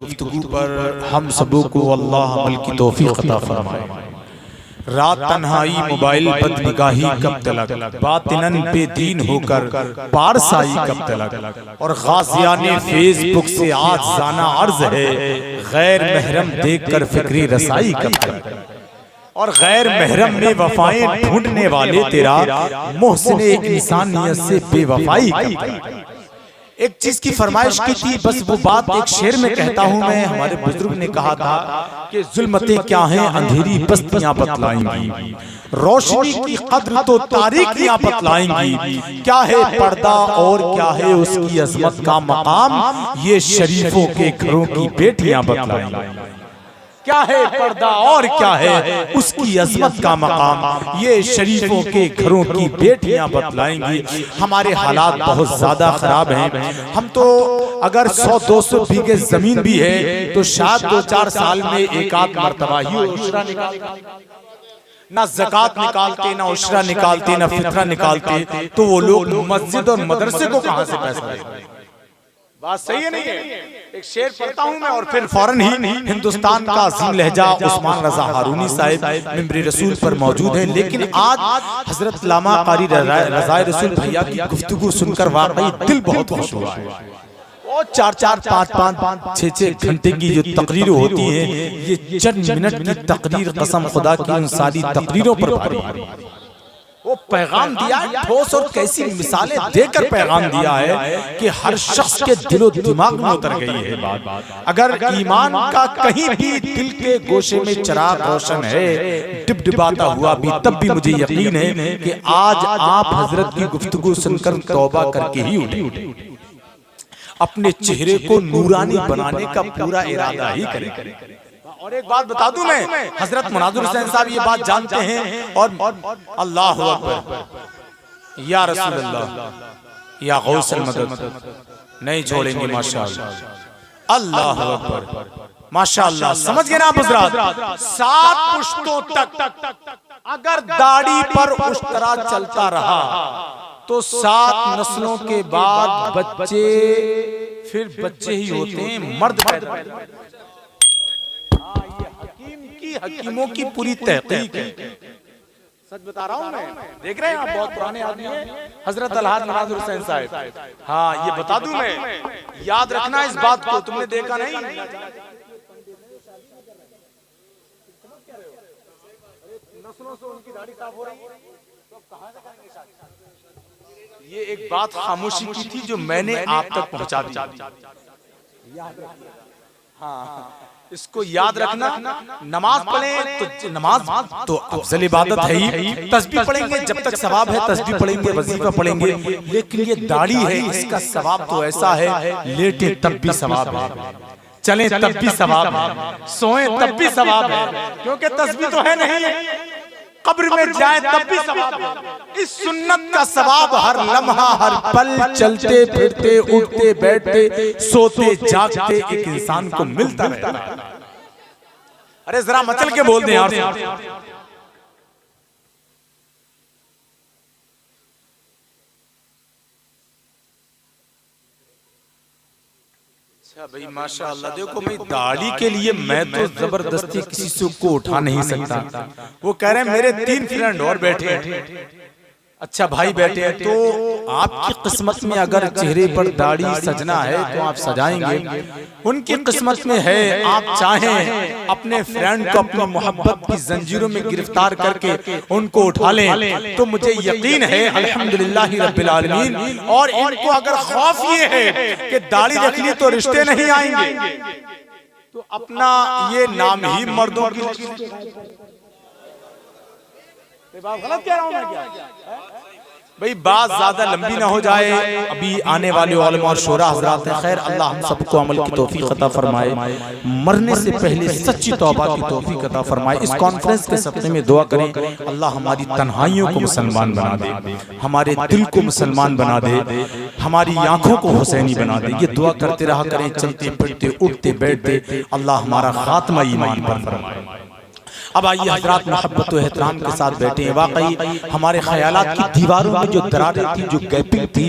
गुफ्तगू पर हम सबों को अल्लाह अमल की तौफीक अता फरमाए। रात तन्हाई मोबाइल बदनिगाही कब तलक, बातिनन बेदीन होकर पारसाई कब तलक, और गाज़ियाने फेसबुक से आज जाना अर्ज है, गैर महरम देखकर फिक्री रसाई कब तलक, और गैर महरम में वफाएं ढूंढने वाले तेरा मोहसिने इंसानियत से बेवफाई कब तलक। एक चीज की फरमाइश की थी, बस वो बात एक शेर में कहता हूं मैं। हमारे बुजुर्ग ने कहा था कि जुल्मतें क्या हैं, अंधेरी बस्तियां बतलाएंगी, रोशनी की कद्र तो तारीकियां बतलाएंगी, क्या है पर्दा और क्या है उसकी अजमत का मकाम, ये शरीफों के घरों की बेटियां बतलाएंगी। क्या है पर्दा और क्या है उसकी अजमत का मकाम, ये शरीफों के घरों की बेटियां बतलाएंगी। हमारे हालात बहुत ज्यादा खराब हैं। हम तो अगर 100-200 बीघे जमीन भी है तो शायद 2-4 साल में एक आध मर्तबा ही उशरा निकालते, ना ज़कात निकालते, ना उशरा निकालते, ना फितरा निकालते, तो वो लोग मस्जिद और मदरसे को कहां से पैसा देंगे? बात सही है नहीं है? एक शेर पढ़ता हूं मैं और फिर फौरन ही हिंदुस्तान का अजीम लहजा उस्मान रजा हारूनी साहिब मिंबरे रसूल पर मौजूद है। लेकिन आज हजरत लामा कारी रज़ाए रसूल भैया की गुफ्तगू सुनकर वाकई दिल बहुत खुश हुआ है। और 4-4, 5-5, 6-6 घंटे की जो तकरीर होती है, ये चंद मिनट की तकरीर कसम खुदा की उन सारी तकरीरों पर भारी वो पैगाम दिया है, ठोस और कैसी मिसालें देकर पैगाम दिया है कि हर शख्स के दिलो दिमाग में उतर गई है बात। अगर ईमान का कहीं भी दिल के गोशे में चिराग रोशन है, डिबडिबाता हुआ भी, तब भी मुझे यकीन है कि आज आप हजरत की गुफ्तगू सुनकर तौबा करके ही उठे, अपने चेहरे को नूरानी बनाने का पूरा इरादा ही करें। और एक बात बता दूं मैं, हजरत मुनाज़िर हुसैन साहब ये बात जानते हैं, और अल्लाह हू अकबर या रसूल अल्लाह या गौसल मदद नहीं छोड़ेंगे माशाअल्लाह, अल्लाह हू अकबर माशाअल्लाह। समझ गए ना आप हजरात? 7 पुश्तों तक अगर दाढ़ी पर उस तरह चलता रहा तो 7 नस्लों के बाद बच्चे फिर बच्चे ही होते हैं, मर्द पैदा। हकीमों की पूरी तहकीक है, सच बता रहा हूं मैं। देख रहे हैं आप, बहुत पुराने आदमी हैं हजरत अलहाज मुनाज़िर हुसैन साहब। हाँ, ये बता दूं मैं, याद रखना इस बात को, तुमने देखा नहीं नस्लों से उनकी दाढ़ी साफ हो रही है, तो कहां से करेंगे शादी? ये एक बात खामोशी की थी जो मैंने आप तक पहुंचा दी। हाँ, इसको याद रखना। नमाज पढ़ें तो नमाज तो अफजल इबादत है ही, तस्बीह पढ़ेंगे जब तक सवाब है, तस्बीह पढ़ेंगे, वजीफा पढ़ेंगे, लेकिन ये दाढ़ी है, इसका सवाब तो ऐसा है, लेटे तब भी सवाब है, चलें तब भी सवाब है, सोएं तब भी सवाब है, क्योंकि तस्बीह तो है नहीं, कब्र में जाए तब भी सवाब है। इस सुन्नत का सवाब हर लम्हा, हर पल, चलते फिरते, उठते बैठते, सोते जागते एक इंसान को मिलता रहता है। अरे जरा मचल के बोल दें यार। अच्छा भाई माशाअल्लाह, देखो भाई दाढ़ी के लिए मैं तो जबरदस्ती किसी को उठा नहीं सकता। वो कह रहे हैं मेरे 3 फ्रेंड और बैठे हैं, अच्छा भाई बैठे हैं, तो आपकी किस्मत में अगर चेहरे पर दाढ़ी सजना है तो आप सजाएंगे, उनकी किस्मत में है आप चाहें अपने फ्रेंड को अपनी मोहब्बत की जंजीरों में गिरफ्तार करके उनको उठा लें, तो मुझे यकीन है अल्हम्दुलिल्लाह रब्बिल आलमीन। और इनको अगर खौफ ये है कि दाढ़ी रख ली तो रिश्ते नहीं आएंगे, तो अपना ये नाम ही मर्दों की गलत कह रहा हूं मैं क्या? भाई बात ज्यादा लंबी ना हो जाए, अभी आने वाले उलमा और शोरा हजरात हैं, खैर अल्लाह हम सबको अमल की तौफीक अता फरमाए, मरने से पहले सच्ची तौबा की तौफीक अता फरमाए। इस कॉन्फ्रेंस के सप्ताह में दुआ करें, अल्लाह हमारी तन्हाइयों को मुसलमान बना दे, हमारे दिल को मुसलमान बना दे, हमारी आंखों को हुसैनी बना दे। ये दुआ करते रहा करें, चलते फिरते, उठते बैठते, अल्लाह हमारा खात्मा ईमान पर फरमाए। अब आइए हजरात, मोहब्बत व एहतराम के साथ बैठे हैं। वाकई हमारे ख्यालात की दीवारों में जो दरारें थी, जो गैपिंग थी,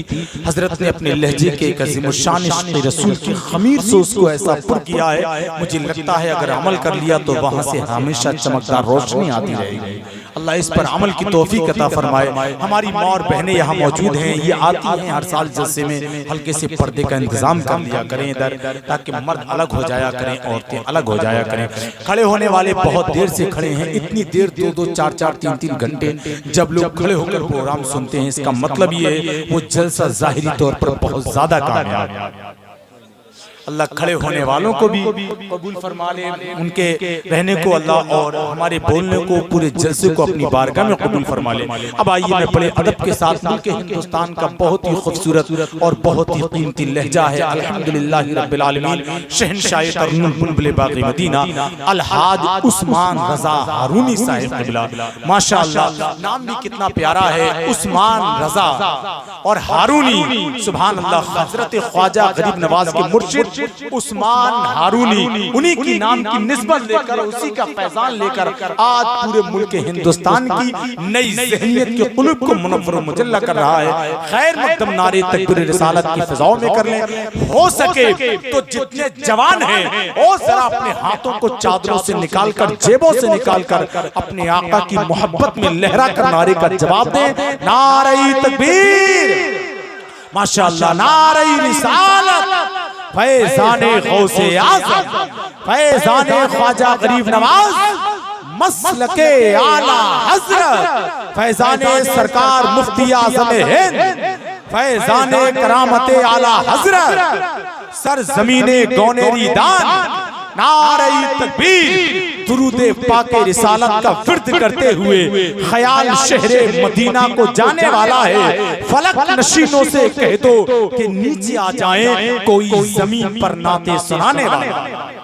हजरत ने अपने लहजे के एक अज़ीमुश्शान इश्क़ रसूल की खमीर से उसको ऐसा पुर किया है, मुझे लगता है अगर अमल कर लिया तो वहाँ से हमेशा चमकदार रोशनी आती रहेगी। अल्लाह इस पर अमल की तौफीक अता फरमाए। हमारी माँ और बहनें यहाँ मौजूद हैं, ये आती हैं हर साल जलसे में, हल्के से पर्दे का इंतजाम कर लिया करें इधर, ताकि मर्द अलग हो जाया करें, औरतें अलग हो जाया करें। खड़े होने वाले बहुत देर से खड़े हैं, इतनी देर 2-2, 4-4, 3-3 घंटे जब लोग खड़े होकर प्रोग्राम सुनते हैं, इसका मतलब ये है वो जलसा ज़ाहिरी तौर पर बहुत ज्यादा कामयाब है। अल्लाह खड़े होने वालों को भी कबूल फरमा ले, उनके रहने को अल्लाह और हमारे बोलने को, पूरे जलसे को अपनी बारगाह में कबूल फरमा ले। अब आइए मैं बड़े अदब के साथ मुल्क हिंदुस्तान का बहुत ही खूबसूरत और बहुत ही कीमती लहजा है अल्हम्दुलिल्लाह रब्बिल आलमीन, शहंशाह तर्नुल बुलबुल बाक़ी मदीना अलहाज उस्मान रज़ा हारूनी साहिब क़िबला। माशाअल्लाह, नाम भी कितना प्यारा है, उस्मान रज़ा और हारूनी। सुभान अल्लाह, हज़रत ख्वाजा गरीब नवाज के मुर्शिद उस्मान हारूनी, उन्हीं की नाम की निस्बत लेकर, उसी का फैजान लेकर आज पूरे मुल्क हिंदुस्तान की नई ज़हनियत के कुलूब को मुनव्वर मुजल्ला कर रहा है। खैर मकदम नारे तकबीर रिसालत की फ़िज़ाओं में कर लें। हो सके तो जितने जवान हैं और जरा अपने हाथों को चादरों से निकालकर, जेबों से निकालकर अपने आका की मोहब्बत में लहरा कर नारे का जवाब दें। नारे तकबीर, माशाअल्लाह, नारे रिसालत, फैज़ाने गौसे आज़म, फैज़ाने ख्वाजा गरीब नवाज, मसलके आला हज़रत, फैज़ाने सरकार मुफ्ती आज़म हिंद, फैज़ाने करामते आला हज़रत, सर ज़मीने गौनेरी दान। नारे तकबीर, दुरूदे पाके रिसालत का विर्द करते हुए ख्याल शहरे मदीना को जाने वाला है। फलक नशीनों से कह दो कि नीचे आ जाएं, कोई जमीन पर नाते सुनाने वाला।